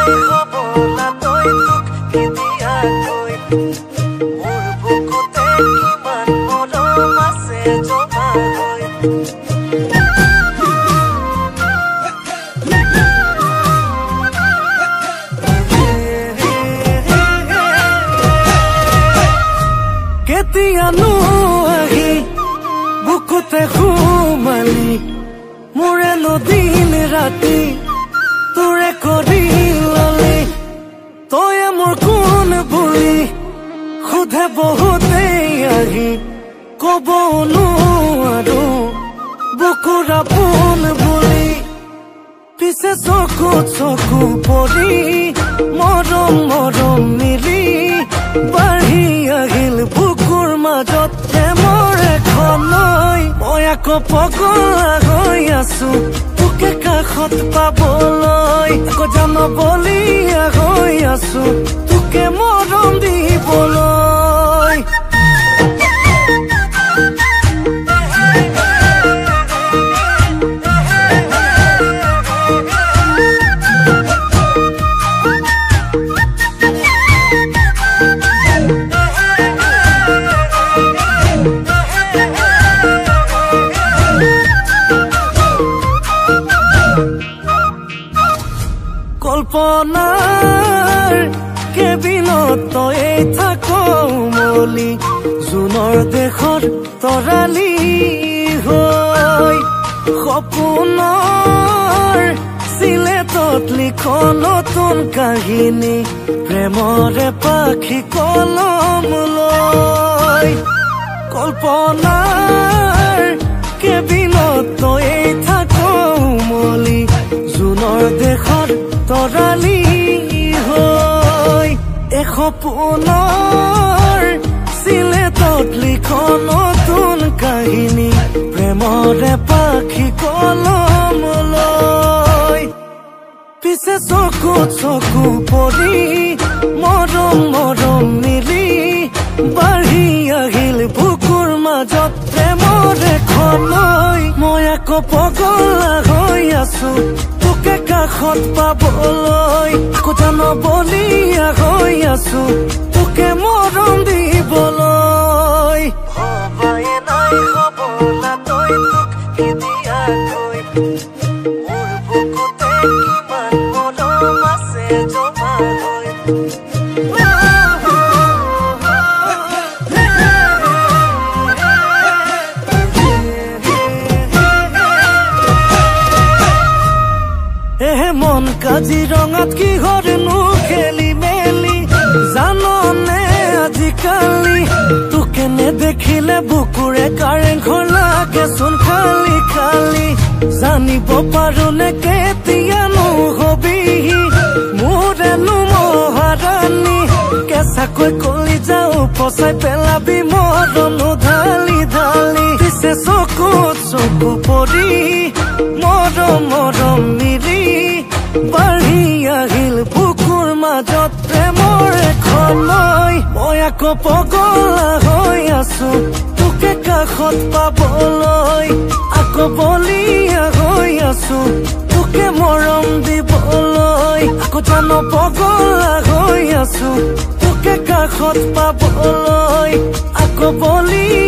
নাই হবলা তই তোক নিদিয়াকৈ মোৰ বুকুতে কিমান মৰম আছে জমা হৈ কেতিয়ানো আহি বুকুতে সোমালি মোৰে নদিন ৰাতি তোৰে কৰি ললি তয়ে মোৰ কোন বুলি সোধে বহুতেই আহি কব নোৱাৰো বুকুৰ আপোন বুলি পিছে চকুত চকু পৰি মৰম মৰম মিলি বাঢ়ি আহিল বুকুৰ মাজত প্ৰেমৰ এখন নৈ মই আকৌ পগলা হৈ আছো তোকে কাষত পাবলৈ আকৌ জানবলীয়া হৈ আছো তোকে মৰম দিবলৈ কল্পনাৰ কেবিনত তই থাক মলি জুনৰ দেশত তৰালি হৈ সপোনৰ চিলেটত লিখ নতুন কাহিনী প্ৰেমৰে পাখি কলম লৈ কল্পনাৰ কেবিনত তই থাক মলি জুনৰ দেশত তৰালি হৈ সপোনৰ চিলেটত লিখ নতুন কাহিনী প্ৰেমৰে পাখি কলম লৈ পিছে চকুত চকু পৰি মৰম মৰম মিলি বাঢ়ি আহিল বুকুৰ মাজত প্ৰেমৰ এখন নৈ মই আকৌ পগলা হৈ আছো তোকে কাষত পাবলৈ আকৌ জানবলীয়া হৈ আছো তোকে মৰম দিবলৈ হবাই নাই হবলা তই তোক নিদিয়াকৈ মোৰ বুকুতে কিমান মৰম আছে জমা হৈ মন কাজিৰঙাত কিহৰনো খেলি মেলি জাননে আজিকালি তোকে নেদেখিলে বুকুৰে কাৰেংঘৰ লাগেচোন খালি খালি জানিব পাৰোনে কেতিয়ানো হবিহি মোৰেনো মহাৰাণী কেঁচাকৈ কলি যাও পচাই পেলাবি মৰমো ঢালি ঢালি পিছে চকুত চকু পৰি মৰম মৰম মিলি বাঢ়ি আহিল বুকুৰ মাজত প্ৰেমৰ এখন নৈ মই আকৌ পগলা হৈ আছো তোকে কাষত পাবলৈ আকৌ বলীয়া হৈ আছো তোকে মৰম দিবলৈ আকৌ জান পগলা হৈ আছো তোকে কাষত পাবলৈ আকৌ বলীয়া